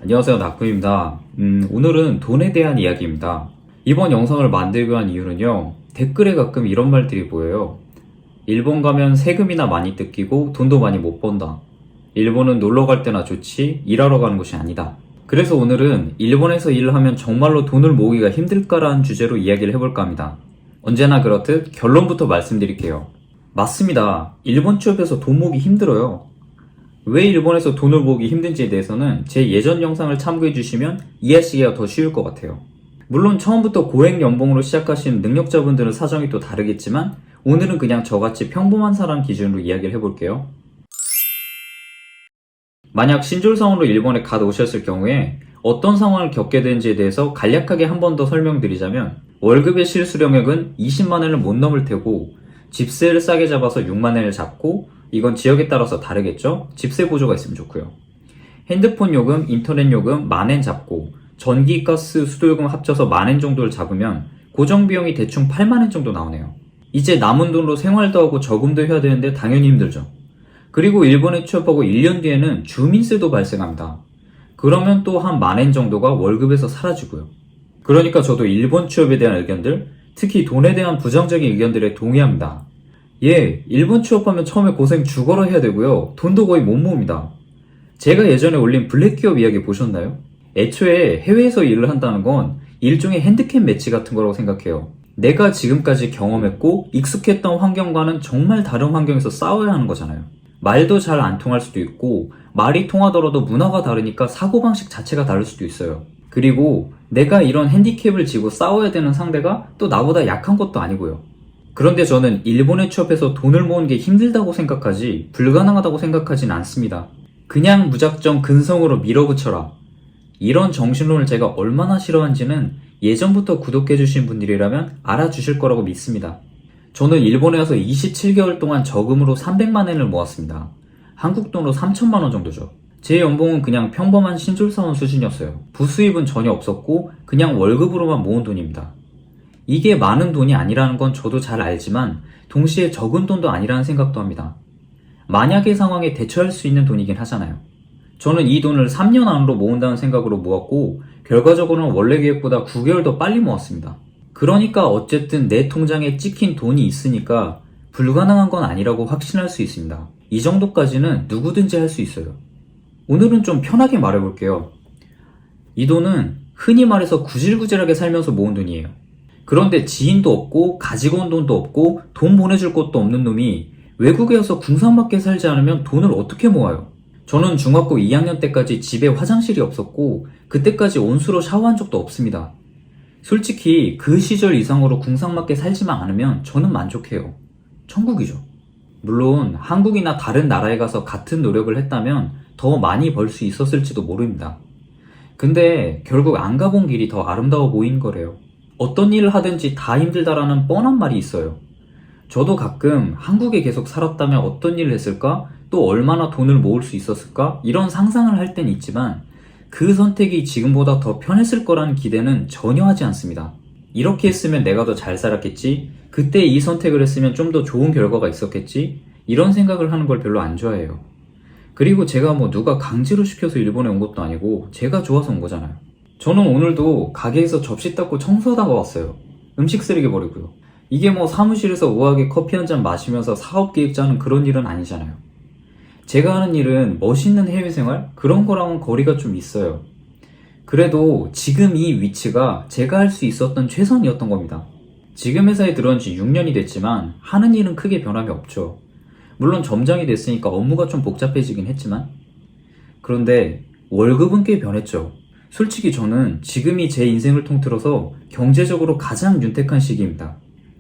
안녕하세요, 나쿠입니다. 오늘은 돈에 대한 이야기입니다. 이번 영상을 만들고 한 이유는요, 댓글에 가끔 이런 말들이 보여요. 일본 가면 세금이나 많이 뜯기고 돈도 많이 못 번다. 일본은 놀러 갈 때나 좋지 일하러 가는 곳이 아니다. 그래서 오늘은 일본에서 일을 하면 정말로 돈을 모으기가 힘들까라는 주제로 이야기를 해볼까 합니다. 언제나 그렇듯 결론부터 말씀드릴게요. 맞습니다. 일본 취업에서 돈 모으기 힘들어요. 왜 일본에서 돈을 모으기 힘든지에 대해서는 제 예전 영상을 참고해 주시면 이해하시기가 더 쉬울 것 같아요. 물론 처음부터 고액 연봉으로 시작하시는 능력자분들은 사정이 또 다르겠지만 오늘은 그냥 저같이 평범한 사람 기준으로 이야기를 해볼게요. 만약 신졸상으로 일본에 갓 오셨을 경우에 어떤 상황을 겪게 되는지에 대해서 간략하게 한 번 더 설명드리자면, 월급의 실수령액은 20만원을 못 넘을 테고 집세를 싸게 잡아서 6만원을 잡고, 이건 지역에 따라서 다르겠죠? 집세 보조가 있으면 좋고요. 핸드폰 요금, 인터넷 요금 만엔 잡고 전기, 가스, 수도요금 합쳐서 만엔 정도를 잡으면 고정비용이 대충 8만엔 정도 나오네요. 이제 남은 돈으로 생활도 하고 저금도 해야 되는데 당연히 힘들죠. 그리고 일본에 취업하고 1년 뒤에는 주민세도 발생합니다. 그러면 또 한 만엔 정도가 월급에서 사라지고요. 그러니까 저도 일본 취업에 대한 의견들, 특히 돈에 대한 부정적인 의견들에 동의합니다. 예, 일본 취업하면 처음에 고생 죽어라 해야 되고요. 돈도 거의 못 모읍니다. 제가 예전에 올린 블랙기업 이야기 보셨나요? 애초에 해외에서 일을 한다는 건 일종의 핸디캡 매치 같은 거라고 생각해요. 내가 지금까지 경험했고 익숙했던 환경과는 정말 다른 환경에서 싸워야 하는 거잖아요. 말도 잘 안 통할 수도 있고, 말이 통하더라도 문화가 다르니까 사고방식 자체가 다를 수도 있어요. 그리고 내가 이런 핸디캡을 지고 싸워야 되는 상대가 또 나보다 약한 것도 아니고요. 그런데 저는 일본에 취업해서 돈을 모으는 게 힘들다고 생각하지 불가능하다고 생각하진 않습니다. 그냥 무작정 근성으로 밀어붙여라. 이런 정신론을 제가 얼마나 싫어하는지는 예전부터 구독해주신 분들이라면 알아주실 거라고 믿습니다. 저는 일본에 와서 27개월 동안 저금으로 300만엔을 모았습니다. 한국 돈으로 3천만원 정도죠. 제 연봉은 그냥 평범한 신졸사원 수준이었어요. 부수입은 전혀 없었고 그냥 월급으로만 모은 돈입니다. 이게 많은 돈이 아니라는 건 저도 잘 알지만 동시에 적은 돈도 아니라는 생각도 합니다. 만약의 상황에 대처할 수 있는 돈이긴 하잖아요. 저는 이 돈을 3년 안으로 모은다는 생각으로 모았고 결과적으로는 원래 계획보다 9개월 더 빨리 모았습니다. 그러니까 어쨌든 내 통장에 찍힌 돈이 있으니까 불가능한 건 아니라고 확신할 수 있습니다. 이 정도까지는 누구든지 할 수 있어요. 오늘은 좀 편하게 말해볼게요. 이 돈은 흔히 말해서 구질구질하게 살면서 모은 돈이에요. 그런데 지인도 없고 가지고 온 돈도 없고 돈 보내줄 곳도 없는 놈이 외국에 와서 궁상맞게 살지 않으면 돈을 어떻게 모아요? 저는 중학교 2학년 때까지 집에 화장실이 없었고 그때까지 온수로 샤워한 적도 없습니다. 솔직히 그 시절 이상으로 궁상맞게 살지만 않으면 저는 만족해요. 천국이죠. 물론 한국이나 다른 나라에 가서 같은 노력을 했다면 더 많이 벌 수 있었을지도 모릅니다. 근데 결국 안 가본 길이 더 아름다워 보이는 거래요. 어떤 일을 하든지 다 힘들다라는 뻔한 말이 있어요. 저도 가끔 한국에 계속 살았다면 어떤 일을 했을까? 또 얼마나 돈을 모을 수 있었을까? 이런 상상을 할 땐 있지만 그 선택이 지금보다 더 편했을 거라는 기대는 전혀 하지 않습니다. 이렇게 했으면 내가 더 잘 살았겠지? 그때 이 선택을 했으면 좀 더 좋은 결과가 있었겠지? 이런 생각을 하는 걸 별로 안 좋아해요. 그리고 제가 뭐 누가 강제로 시켜서 일본에 온 것도 아니고 제가 좋아서 온 거잖아요. 저는 오늘도 가게에서 접시 닦고 청소하다가 왔어요. 음식 쓰레기 버리고요. 이게 뭐 사무실에서 우아하게 커피 한 잔 마시면서 사업 계획 짜는 그런 일은 아니잖아요. 제가 하는 일은 멋있는 해외생활? 그런 거랑은 거리가 좀 있어요. 그래도 지금 이 위치가 제가 할 수 있었던 최선이었던 겁니다. 지금 회사에 들어온 지 6년이 됐지만 하는 일은 크게 변함이 없죠. 물론 점장이 됐으니까 업무가 좀 복잡해지긴 했지만, 그런데 월급은 꽤 변했죠. 솔직히 저는 지금이 제 인생을 통틀어서 경제적으로 가장 윤택한 시기입니다.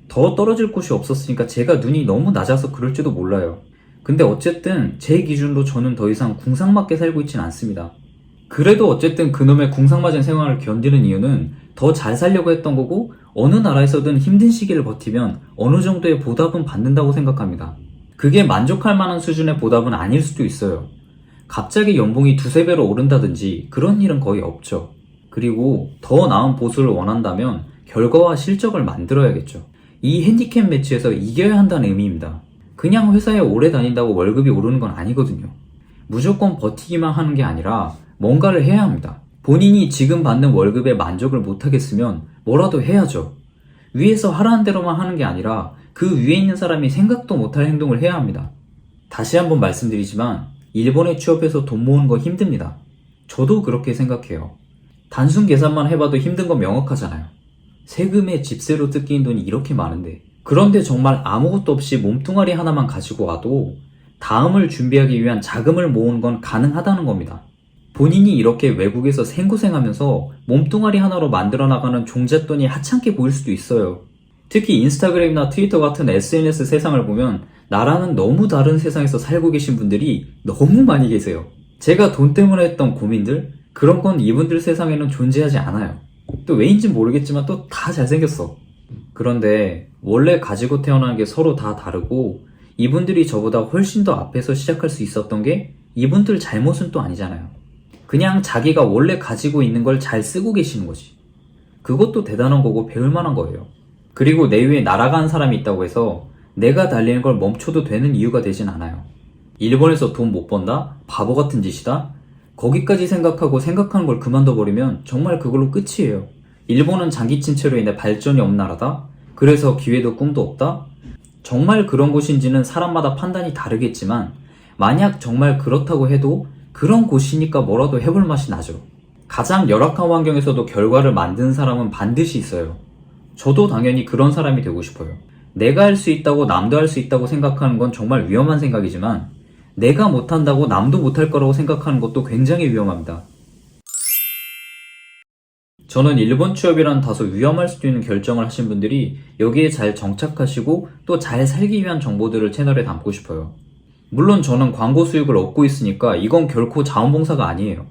더 떨어질 곳이 없었으니까 제가 눈이 너무 낮아서 그럴지도 몰라요. 근데 어쨌든 제 기준으로 저는 더 이상 궁상맞게 살고 있진 않습니다. 그래도 어쨌든 그놈의 궁상맞은 생활을 견디는 이유는 더 잘 살려고 했던 거고, 어느 나라에서든 힘든 시기를 버티면 어느 정도의 보답은 받는다고 생각합니다. 그게 만족할 만한 수준의 보답은 아닐 수도 있어요. 갑자기 연봉이 두세 배로 오른다든지 그런 일은 거의 없죠. 그리고 더 나은 보수를 원한다면 결과와 실적을 만들어야겠죠. 이 핸디캡 매치에서 이겨야 한다는 의미입니다. 그냥 회사에 오래 다닌다고 월급이 오르는 건 아니거든요. 무조건 버티기만 하는 게 아니라 뭔가를 해야 합니다. 본인이 지금 받는 월급에 만족을 못하겠으면 뭐라도 해야죠. 위에서 하라는 대로만 하는 게 아니라 그 위에 있는 사람이 생각도 못할 행동을 해야 합니다. 다시 한번 말씀드리지만 일본에 취업해서 돈 모으는 거 힘듭니다. 저도 그렇게 생각해요. 단순 계산만 해봐도 힘든 건 명확하잖아요. 세금에 집세로 뜯긴 돈이 이렇게 많은데, 그런데 정말 아무것도 없이 몸뚱아리 하나만 가지고 와도 다음을 준비하기 위한 자금을 모으는 건 가능하다는 겁니다. 본인이 이렇게 외국에서 생고생하면서 몸뚱아리 하나로 만들어 나가는 종잣돈이 하찮게 보일 수도 있어요. 특히 인스타그램이나 트위터 같은 SNS 세상을 보면 나랑은 너무 다른 세상에서 살고 계신 분들이 너무 많이 계세요. 제가 돈 때문에 했던 고민들, 그런 건 이분들 세상에는 존재하지 않아요. 또 왜인지 모르겠지만 또 다 잘생겼어. 그런데 원래 가지고 태어난 게 서로 다 다르고 이분들이 저보다 훨씬 더 앞에서 시작할 수 있었던 게 이분들 잘못은 또 아니잖아요. 그냥 자기가 원래 가지고 있는 걸 잘 쓰고 계시는 거지. 그것도 대단한 거고 배울 만한 거예요. 그리고 내 위에 날아가는 사람이 있다고 해서 내가 달리는 걸 멈춰도 되는 이유가 되진 않아요. 일본에서 돈 못 번다? 바보 같은 짓이다? 거기까지 생각하고 생각하는 걸 그만둬버리면 정말 그걸로 끝이에요. 일본은 장기 침체로 인해 발전이 없는 나라다? 그래서 기회도 꿈도 없다? 정말 그런 곳인지는 사람마다 판단이 다르겠지만 만약 정말 그렇다고 해도 그런 곳이니까 뭐라도 해볼 맛이 나죠. 가장 열악한 환경에서도 결과를 만드는 사람은 반드시 있어요. 저도 당연히 그런 사람이 되고 싶어요. 내가 할 수 있다고 남도 할 수 있다고 생각하는 건 정말 위험한 생각이지만 내가 못한다고 남도 못할 거라고 생각하는 것도 굉장히 위험합니다. 저는 일본 취업이란 다소 위험할 수도 있는 결정을 하신 분들이 여기에 잘 정착하시고 또 잘 살기 위한 정보들을 채널에 담고 싶어요. 물론 저는 광고 수익을 얻고 있으니까 이건 결코 자원봉사가 아니에요.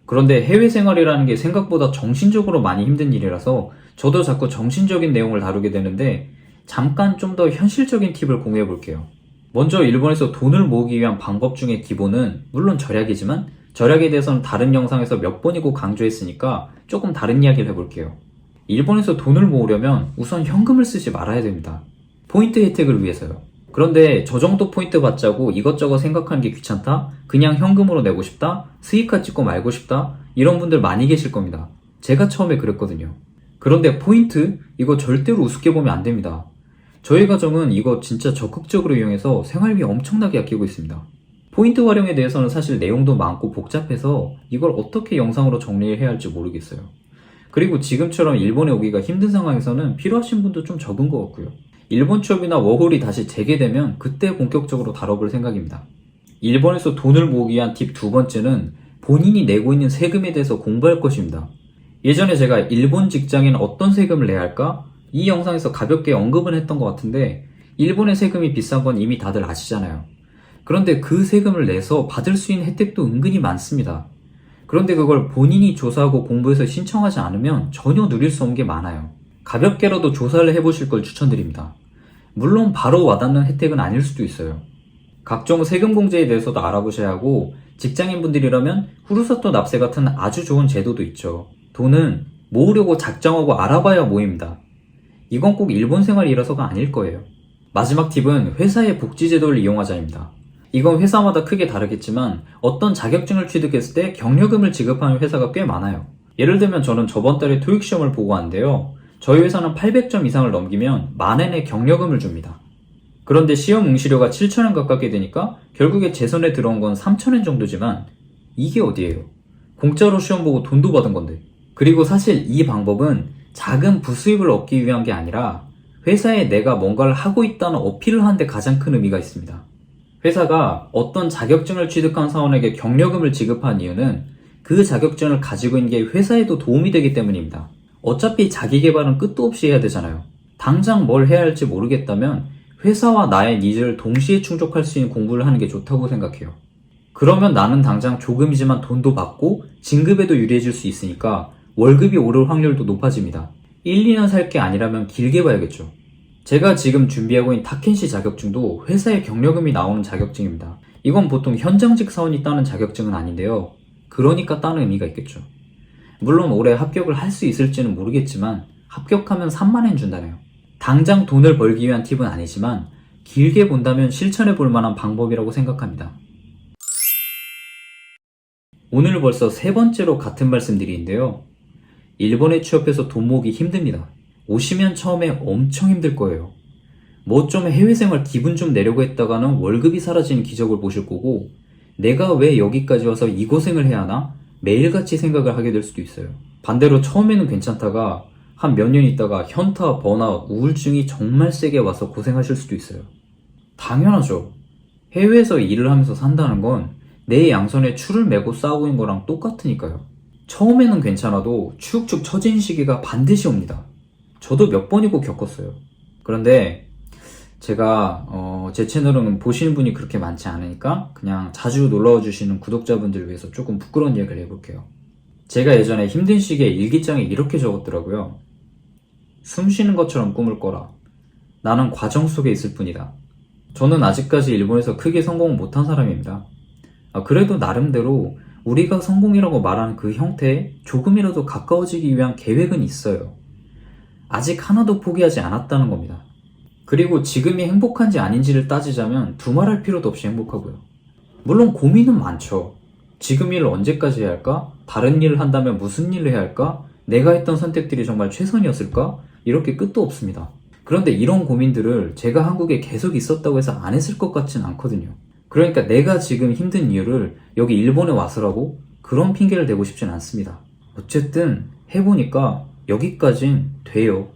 그런데 해외 생활이라는 게 생각보다 정신적으로 많이 힘든 일이라서 저도 자꾸 정신적인 내용을 다루게 되는데 잠깐 좀 더 현실적인 팁을 공유해 볼게요. 먼저 일본에서 돈을 모으기 위한 방법 중에 기본은 물론 절약이지만 절약에 대해서는 다른 영상에서 몇 번이고 강조했으니까 조금 다른 이야기를 해볼게요. 일본에서 돈을 모으려면 우선 현금을 쓰지 말아야 됩니다. 포인트 혜택을 위해서요. 그런데 저 정도 포인트 받자고 이것저것 생각하는 게 귀찮다? 그냥 현금으로 내고 싶다? 스이카 찍고 말고 싶다? 이런 분들 많이 계실 겁니다. 제가 처음에 그랬거든요. 그런데 포인트? 이거 절대로 우습게 보면 안 됩니다. 저희 가정은 이거 진짜 적극적으로 이용해서 생활비 엄청나게 아끼고 있습니다. 포인트 활용에 대해서는 사실 내용도 많고 복잡해서 이걸 어떻게 영상으로 정리해야 할지 모르겠어요. 그리고 지금처럼 일본에 오기가 힘든 상황에서는 필요하신 분도 좀 적은 것 같고요. 일본 취업이나 워홀이 다시 재개되면 그때 본격적으로 다뤄볼 생각입니다. 일본에서 돈을 모으기 위한 팁 두 번째는 본인이 내고 있는 세금에 대해서 공부할 것입니다. 예전에 제가 일본 직장인 어떤 세금을 내야 할까? 이 영상에서 가볍게 언급은 했던 것 같은데 일본의 세금이 비싼 건 이미 다들 아시잖아요. 그런데 그 세금을 내서 받을 수 있는 혜택도 은근히 많습니다. 그런데 그걸 본인이 조사하고 공부해서 신청하지 않으면 전혀 누릴 수 없는 게 많아요. 가볍게라도 조사를 해보실 걸 추천드립니다. 물론 바로 와닿는 혜택은 아닐 수도 있어요. 각종 세금 공제에 대해서도 알아보셔야 하고 직장인분들이라면 후루사토 납세 같은 아주 좋은 제도도 있죠. 돈은 모으려고 작정하고 알아봐야 모입니다. 이건 꼭 일본 생활이라서가 아닐 거예요. 마지막 팁은 회사의 복지제도를 이용하자입니다. 이건 회사마다 크게 다르겠지만 어떤 자격증을 취득했을 때 경력금을 지급하는 회사가 꽤 많아요. 예를 들면 저는 저번 달에 토익 시험을 보고 왔는데요. 저희 회사는 800점 이상을 넘기면 만엔의 경력금을 줍니다. 그런데 시험 응시료가 7,000원 가깝게 되니까 결국에 제 손에 들어온 건 3,000원 정도지만 이게 어디예요? 공짜로 시험 보고 돈도 받은 건데. 그리고 사실 이 방법은 작은 부수입을 얻기 위한 게 아니라 회사에 내가 뭔가를 하고 있다는 어필을 하는 데 가장 큰 의미가 있습니다. 회사가 어떤 자격증을 취득한 사원에게 경력금을 지급한 이유는 그 자격증을 가지고 있는 게 회사에도 도움이 되기 때문입니다. 어차피 자기 개발은 끝도 없이 해야 되잖아요. 당장 뭘 해야 할지 모르겠다면 회사와 나의 니즈를 동시에 충족할 수 있는 공부를 하는 게 좋다고 생각해요. 그러면 나는 당장 조금이지만 돈도 받고 진급에도 유리해질 수 있으니까 월급이 오를 확률도 높아집니다. 1, 2년 살 게 아니라면 길게 봐야겠죠. 제가 지금 준비하고 있는 타켄시 자격증도 회사에 경력금이 나오는 자격증입니다. 이건 보통 현장직 사원이 따는 자격증은 아닌데요. 그러니까 따는 의미가 있겠죠. 물론 올해 합격을 할 수 있을지는 모르겠지만 합격하면 3만엔 준다네요. 당장 돈을 벌기 위한 팁은 아니지만 길게 본다면 실천해 볼 만한 방법이라고 생각합니다. 오늘 벌써 세 번째로 같은 말씀드리는데요. 일본에 취업해서 돈 모으기 힘듭니다. 오시면 처음에 엄청 힘들 거예요. 뭐 좀 해외생활 기분 좀 내려고 했다가는 월급이 사라지는 기적을 보실 거고, 내가 왜 여기까지 와서 이 고생을 해야 하나? 매일같이 생각을 하게 될 수도 있어요. 반대로 처음에는 괜찮다가 한 몇 년 있다가 현타, 번아웃, 우울증이 정말 세게 와서 고생하실 수도 있어요. 당연하죠. 해외에서 일을 하면서 산다는 건 내 양손에 추를 메고 싸우고 있는 거랑 똑같으니까요. 처음에는 괜찮아도 축축 처진 시기가 반드시 옵니다. 저도 몇 번이고 겪었어요. 그런데 제가 제 채널은 보시는 분이 그렇게 많지 않으니까 그냥 자주 놀러와 주시는 구독자분들을 위해서 조금 부끄러운 이야기를 해볼게요. 제가 예전에 힘든 시기에 일기장에 이렇게 적었더라고요. 숨 쉬는 것처럼 꿈을 꿔라. 나는 과정 속에 있을 뿐이다. 저는 아직까지 일본에서 크게 성공 못한 사람입니다. 그래도 나름대로 우리가 성공이라고 말하는 그 형태에 조금이라도 가까워지기 위한 계획은 있어요. 아직 하나도 포기하지 않았다는 겁니다. 그리고 지금이 행복한지 아닌지를 따지자면 두말할 필요도 없이 행복하고요. 물론 고민은 많죠. 지금 일을 언제까지 해야 할까? 다른 일을 한다면 무슨 일을 해야 할까? 내가 했던 선택들이 정말 최선이었을까? 이렇게 끝도 없습니다. 그런데 이런 고민들을 제가 한국에 계속 있었다고 해서 안 했을 것 같진 않거든요. 그러니까 내가 지금 힘든 이유를 여기 일본에 와서라고 그런 핑계를 대고 싶진 않습니다. 어쨌든 해보니까 여기까진 돼요.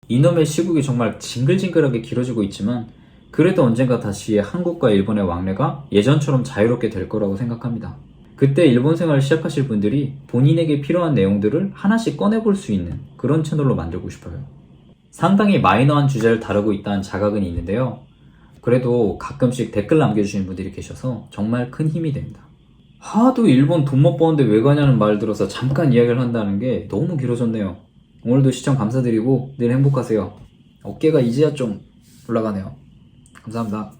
이놈의 시국이 정말 징글징글하게 길어지고 있지만 그래도 언젠가 다시 한국과 일본의 왕래가 예전처럼 자유롭게 될 거라고 생각합니다. 그때 일본 생활을 시작하실 분들이 본인에게 필요한 내용들을 하나씩 꺼내볼 수 있는 그런 채널로 만들고 싶어요. 상당히 마이너한 주제를 다루고 있다는 자각은 있는데요. 그래도 가끔씩 댓글 남겨주시는 분들이 계셔서 정말 큰 힘이 됩니다. 하도 일본 돈 못 버는데 왜 가냐는 말 들어서 잠깐 이야기를 한다는 게 너무 길어졌네요. 오늘도 시청 감사드리고 늘 행복하세요. 어깨가 이제야 좀 올라가네요. 감사합니다.